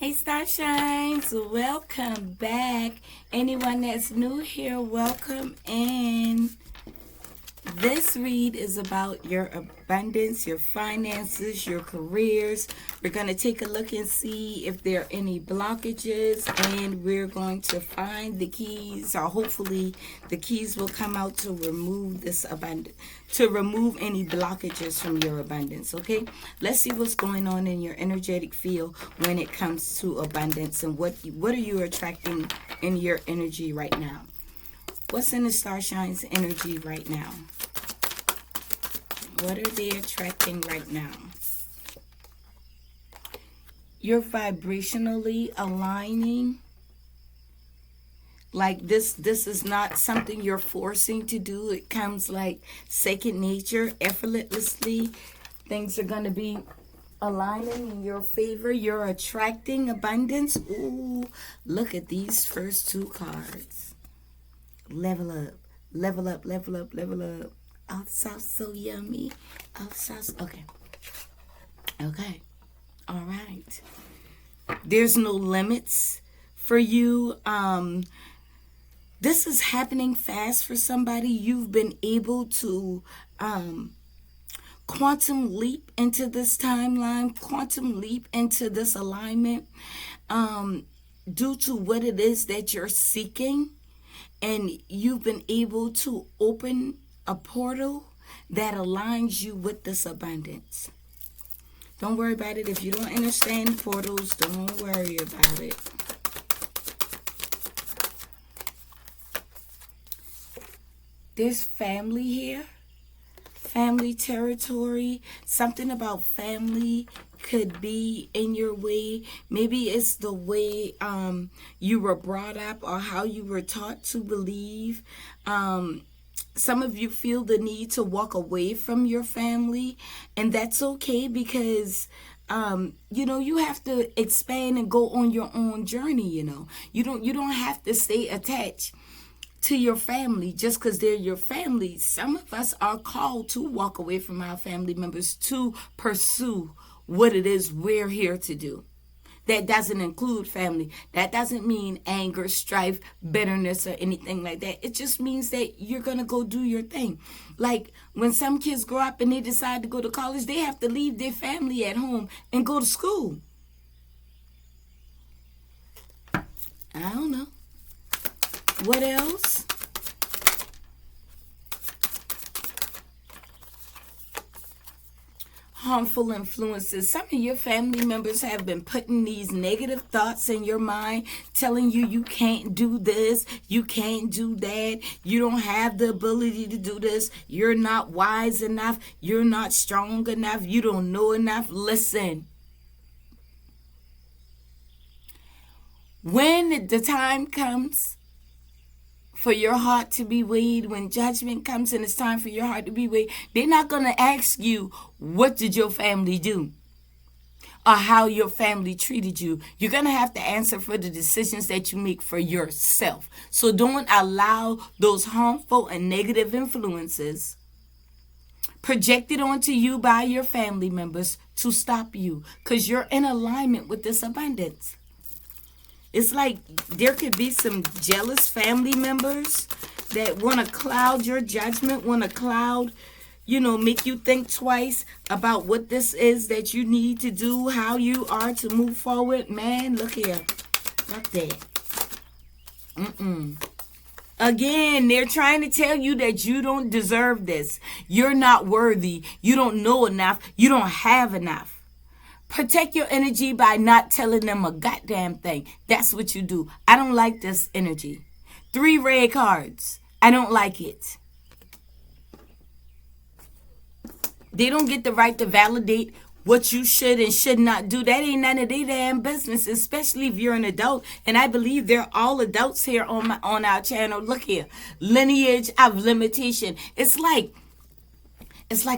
Hey Starshines, welcome back. Anyone that's new here, welcome in. This read is about your abundance, your finances, your careers. We're going to take a look and see if there are any blockages, and we're going to find the keys, or hopefully the keys will come out to remove this abundance, to remove any blockages from your abundance. Okay, let's see what's going on in your energetic field when it comes to abundance, and what are you attracting in your energy right now. What's in the Starshine's energy right now? What are they attracting right now? You're vibrationally aligning. Like this is not something you're forcing to do. It comes like second nature, effortlessly. Things are going to be aligning in your favor. You're attracting abundance. Ooh, look at these first two cards. Level up, level up, level up, level up. Oh, sounds so yummy. Oh, sounds okay. Okay. All right. There's no limits for you. This is happening fast for somebody. You've been able to quantum leap into this timeline, quantum leap into this alignment due to what it is that you're seeking. And you've been able to open a portal that aligns you with this abundance. Don't worry about it. If you don't understand portals, don't worry about it. There's family here. Family territory. Something about family could be in your way. Maybe it's the way you were brought up or how you were taught to believe. Some of you feel the need to walk away from your family, and that's okay because you have to expand and go on your own journey. You don't have to stay attached to your family just because they're your family. Some of us are called to walk away from our family members to pursue what it is we're here to do. That doesn't include family. That doesn't mean anger, strife, bitterness, or anything like that. It just means that you're going to go do your thing. Like when some kids grow up and they decide to go to college, they have to leave their family at home and go to school. I don't know. What else? Harmful influences. Some of your family members have been putting these negative thoughts in your mind, telling you you can't do this, you can't do that, you don't have the ability to do this, you're not wise enough, you're not strong enough, you don't know enough. Listen. When the time comes for your heart to be weighed, when judgment comes and it's time for your heart to be weighed, they're not going to ask you, what did your family do? Or how your family treated you. You're going to have to answer for the decisions that you make for yourself. So don't allow those harmful and negative influences projected onto you by your family members to stop you, because you're in alignment with this abundance. It's like there could be some jealous family members that want to cloud your judgment, want to cloud, make you think twice about what this is that you need to do, how you are to move forward. Man, look here. Look that. Again, they're trying to tell you that you don't deserve this. You're not worthy. You don't know enough. You don't have enough. Protect your energy by not telling them a goddamn thing. That's what you do. I don't like this energy. 3 red cards. I don't like it. They don't get the right to validate what you should and should not do. That ain't none of their damn business, especially if you're an adult. And I believe they're all adults here on our channel. Look here. Lineage of limitation. It's like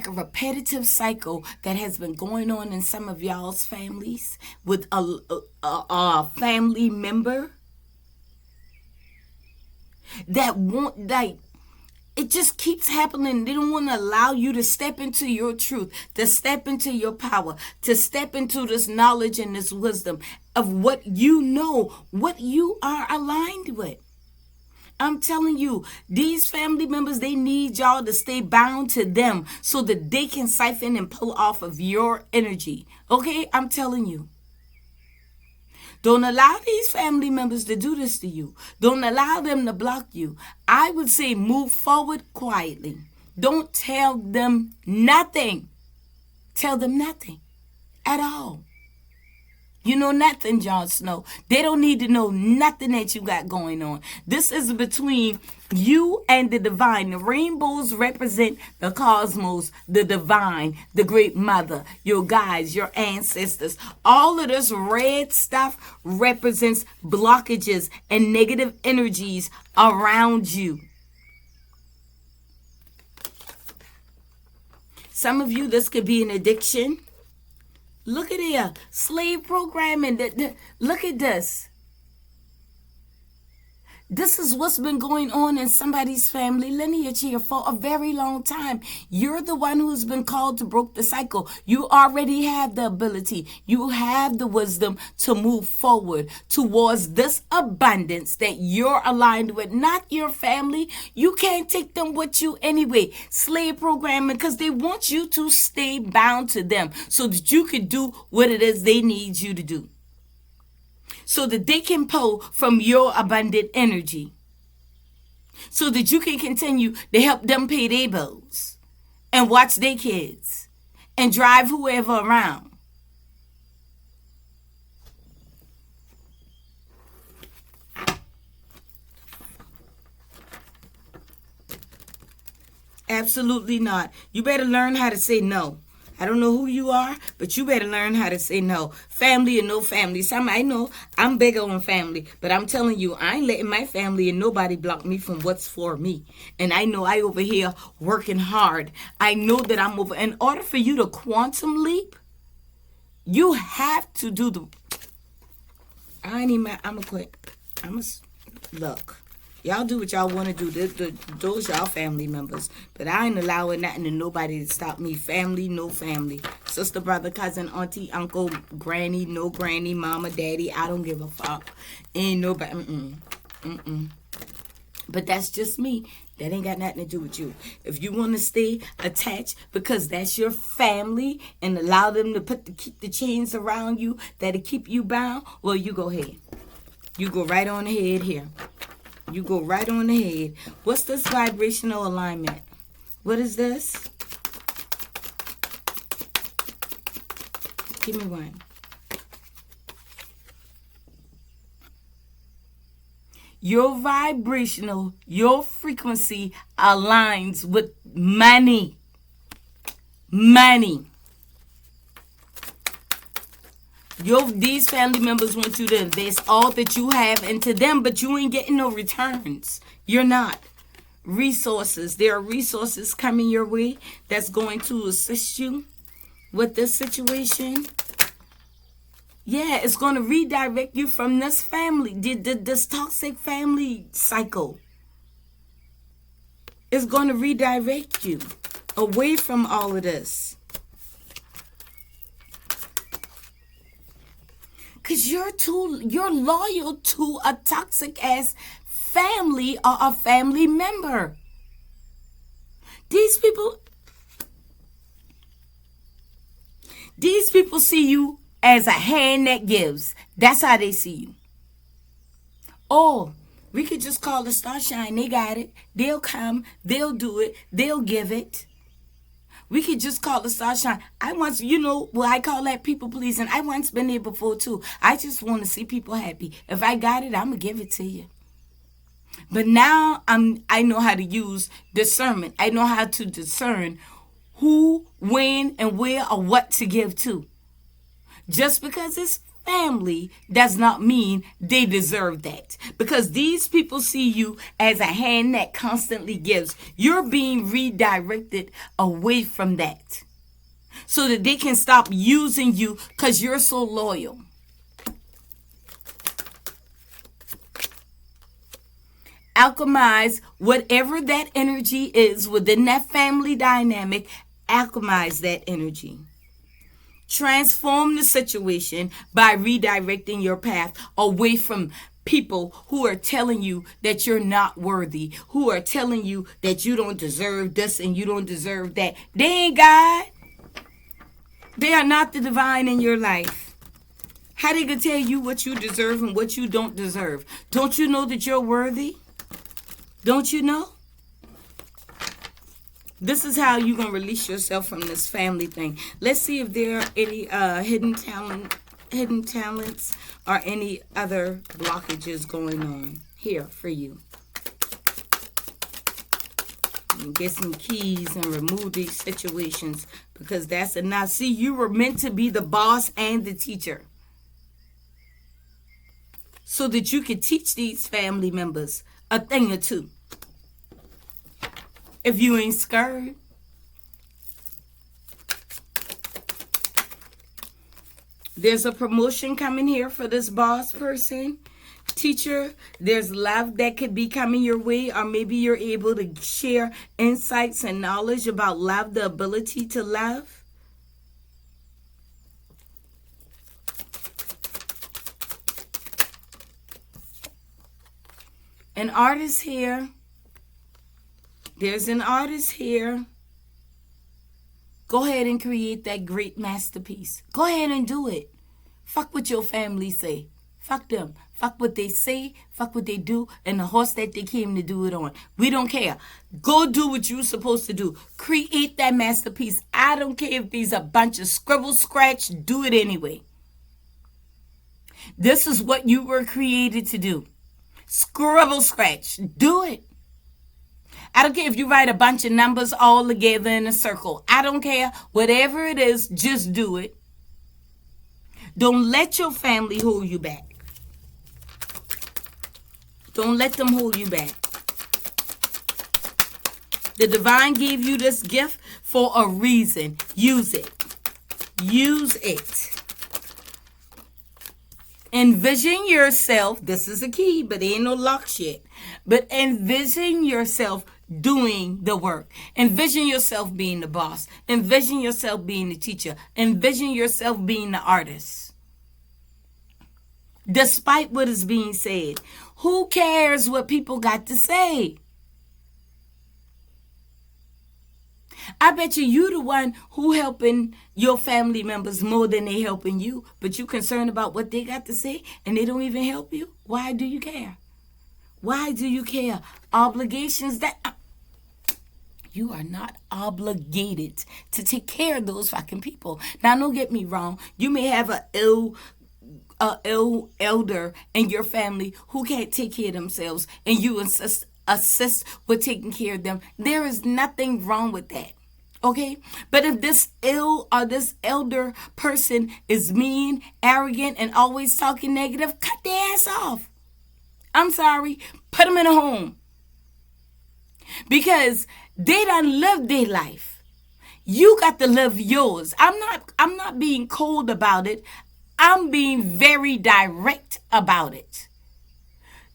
a repetitive cycle that has been going on in some of y'all's families with a family member that won't, it just keeps happening. They don't want to allow you to step into your truth, to step into your power, to step into this knowledge and this wisdom of what you know, what you are aligned with. I'm telling you, these family members, they need y'all to stay bound to them so that they can siphon and pull off of your energy. Okay? I'm telling you. Don't allow these family members to do this to you. Don't allow them to block you. I would say move forward quietly. Don't tell them nothing. Tell them nothing at all. You know nothing, Jon Snow. They don't need to know nothing that you got going on. This is between you and the divine. The rainbows represent the cosmos, the divine, the great mother, your guides, your ancestors. All of this red stuff represents blockages and negative energies around you. Some of you, this could be an addiction. Look at here, slave programming. Look at this. This is what's been going on in somebody's family lineage here for a very long time. You're the one who's been called to break the cycle. You already have the ability. You have the wisdom to move forward towards this abundance that you're aligned with, not your family. You can't take them with you anyway. Slave programming, because they want you to stay bound to them so that you can do what it is they need you to do, so that they can pull from your abundant energy, so that you can continue to help them pay their bills and watch their kids and drive whoever around. Absolutely not. You better learn how to say no. I don't know who you are, but you better learn how to say no. Family or no family. I know I'm big on family, but I'm telling you, I ain't letting my family and nobody block me from what's for me. And I know I over here working hard. I know that I'm over. In order for you to quantum leap, you have to do the... I'm going to quit. Look. Y'all do what y'all want to do. Those y'all family members. But I ain't allowing nothing and nobody to stop me. Family, no family. Sister, brother, cousin, auntie, uncle, granny, no granny, mama, daddy. I don't give a fuck. Ain't nobody. But that's just me. That ain't got nothing to do with you. If you want to stay attached because that's your family and allow them to keep the chains around you that'll keep you bound, well, you go ahead. You go right on ahead here. You go right on ahead. What's this vibrational alignment? What is this? Give me one. Your vibrational, your frequency aligns with money. Money. These family members want you to invest all that you have into them, but you ain't getting no returns. You're not. Resources. There are resources coming your way that's going to assist you with this situation. Yeah, it's going to redirect you from this family, this toxic family cycle. It's going to redirect you away from all of this. Because you're loyal to a toxic ass family or a family member. These people see you as a hand that gives. That's how they see you. Oh, we could just call the Starshine. They got it. They'll come. They'll do it. They'll give it. We could just call the Starshine. I call that people pleasing. I once been there before too. I just want to see people happy. If I got it, I'm going to give it to you. But now I know how to use discernment. I know how to discern who, when, and where or what to give to. Just because it's family does not mean they deserve that. Because these people see you as a hand that constantly gives. You're being redirected away from that so that they can stop using you because you're so loyal. Alchemize whatever that energy is within that family dynamic. Alchemize that energy. Transform the situation by redirecting your path away from people who are telling you that you're not worthy, who are telling you that you don't deserve this and you don't deserve that. They ain't God. They are not the divine in your life. How they can tell you what you deserve and what you don't deserve? Don't you know that you're worthy? Don't you know? This is how you're going to release yourself from this family thing. Let's see if there are any hidden talents or any other blockages going on here for you. And get some keys and remove these situations, because that's enough. See, you were meant to be the boss and the teacher, so that you could teach these family members a thing or two. If you ain't scared. There's a promotion coming here for this boss person. Teacher, there's love that could be coming your way, or maybe you're able to share insights and knowledge about love, the ability to love. An artist here. There's an artist here. Go ahead and create that great masterpiece. Go ahead and do it. Fuck what your family say. Fuck them. Fuck what they say. Fuck what they do. And the horse that they came to do it on. We don't care. Go do what you're supposed to do. Create that masterpiece. I don't care if these are a bunch of scribble scratch. Do it anyway. This is what you were created to do. Scribble scratch. Do it. I don't care if you write a bunch of numbers all together in a circle. I don't care. Whatever it is, just do it. Don't let your family hold you back. Don't let them hold you back. The divine gave you this gift for a reason. Use it. Use it. Envision yourself. This is a key, but ain't no lock shit. But envision yourself doing the work. Envision yourself being the boss. Envision yourself being the teacher. Envision yourself being the artist. Despite what is being said, who cares what people got to say? I bet you the one who helping your family members more than they helping you, but you concerned about what they got to say and they don't even help you. Why do you care? Why do you care? Obligations that you are not obligated to take care of those fucking people. Now, don't get me wrong. You may have a ill elder in your family who can't take care of themselves, and you assist with taking care of them. There is nothing wrong with that. Okay? But if this ill or this elder person is mean, arrogant, and always talking negative, cut their ass off. I'm sorry. Put them in a home. Because they done lived their life. You got to live yours. I'm not being cold about it. I'm being very direct about it.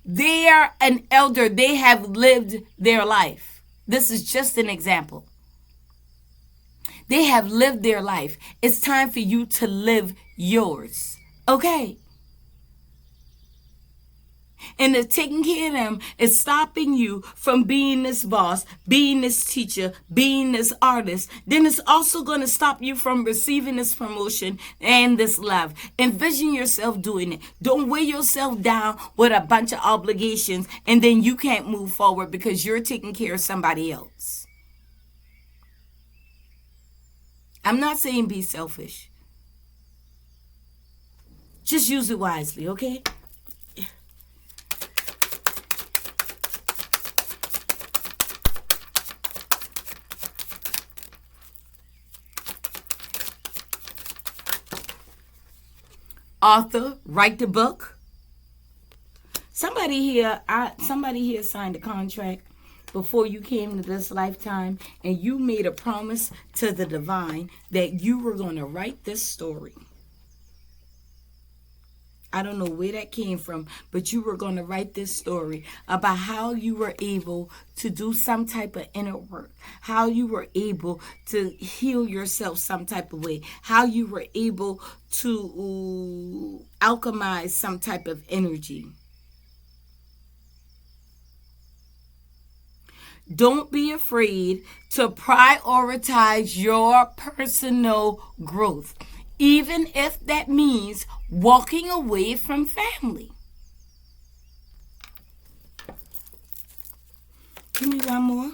They are an elder. They have lived their life. This is just an example. They have lived their life. It's time for you to live yours. Okay? And if taking care of them is stopping you from being this boss, being this teacher, being this artist, then it's also going to stop you from receiving this promotion and this love. Envision yourself doing it. Don't weigh yourself down with a bunch of obligations and then you can't move forward because you're taking care of somebody else. I'm not saying be selfish. Just use it wisely, okay? Author, write the book. Somebody here signed a contract before you came to this lifetime, and you made a promise to the divine that you were going to write this story. I don't know where that came from, but you were going to write this story about how you were able to do some type of inner work, how you were able to heal yourself some type of way, how you were able to alchemize some type of energy. Don't be afraid to prioritize your personal growth, even if that means walking away from family. Give me one more.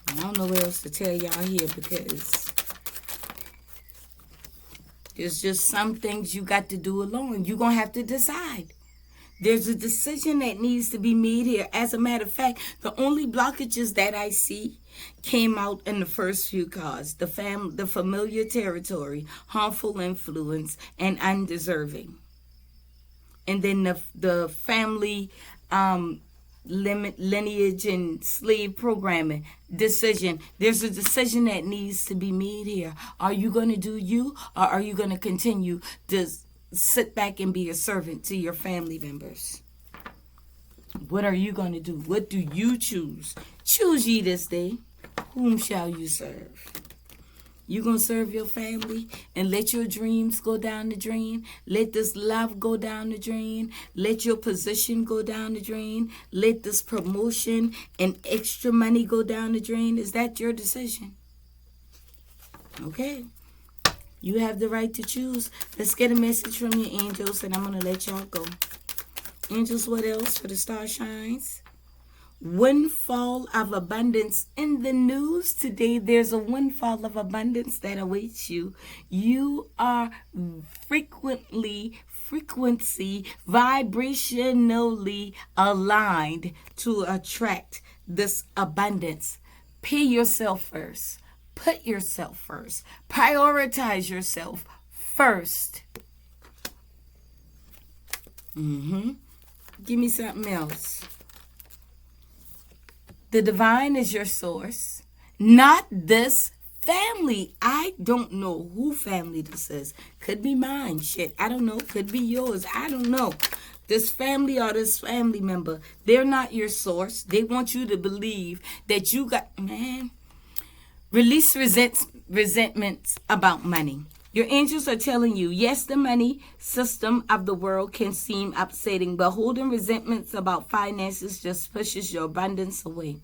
I don't know what else to tell y'all here because there's just some things you got to do alone. You're going to have to decide. There's a decision that needs to be made here. As a matter of fact, the only blockages that I see came out in the first few cards. The familiar territory, harmful influence, and undeserving. And then the family lineage and slave programming decision. There's a decision that needs to be made here. Are you going to do you, or are you going to continue to sit back and be a servant to your family members? What are you going to do? What do you choose? Choose ye this day. Whom shall you serve? You going to serve your family and let your dreams go down the drain? Let this love go down the drain? Let your position go down the drain? Let this promotion and extra money go down the drain? Is that your decision? Okay. You have the right to choose. Let's get a message from your angels and I'm going to let y'all go. Angels, what else for the star shines? Windfall of abundance in the news today. There's a windfall of abundance that awaits you. You are vibrationally aligned to attract this abundance. Pay yourself first. Put yourself first. Prioritize yourself first. Give me something else. The divine is your source, not this family. I don't know who family this is. Could be mine. Shit, I don't know. Could be yours. I don't know. This family or this family member, they're not your source. They want you to believe that you got, man, release resentments about money. Your angels are telling you, yes, the money system of the world can seem upsetting, but holding resentments about finances just pushes your abundance away.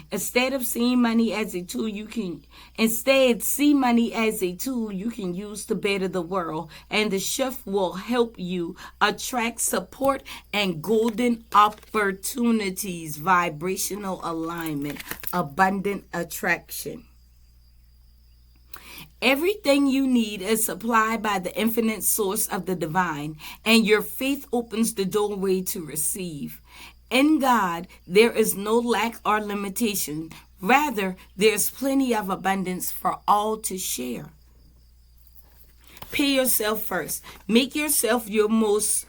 Instead, see money as a tool you can use to better the world, and the shift will help you attract support and golden opportunities. Vibrational alignment, abundant attraction. Everything you need is supplied by the infinite source of the divine, and your faith opens the doorway to receive. In God, there is no lack or limitation. Rather, there's plenty of abundance for all to share. Pay yourself first. Make yourself your most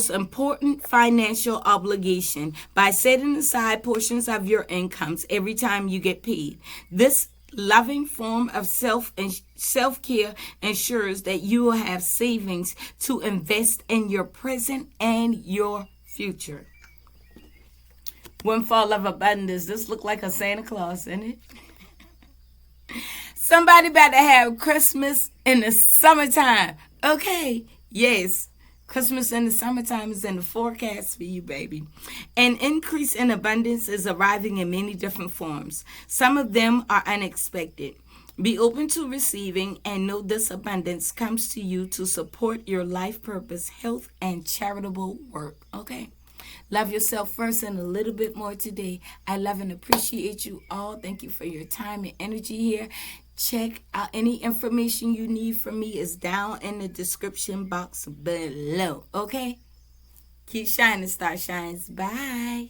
important financial obligation by setting aside portions of your incomes every time you get paid. This loving form of self-care ensures that you will have savings to invest in your present and your future. Windfall of abundance. This look like a Santa Claus, isn't it? Somebody about to have Christmas in the summertime. Okay, yes. Christmas in the summertime is in the forecast for you, baby. An increase in abundance is arriving in many different forms. Some of them are unexpected. Be open to receiving and know this abundance comes to you to support your life purpose, health, and charitable work. Okay? Love yourself first and a little bit more today. I love and appreciate you all. Thank you for your time and energy here. Check out any information you need from me is down in the description box below. Okay? Keep shining, star shines. Bye.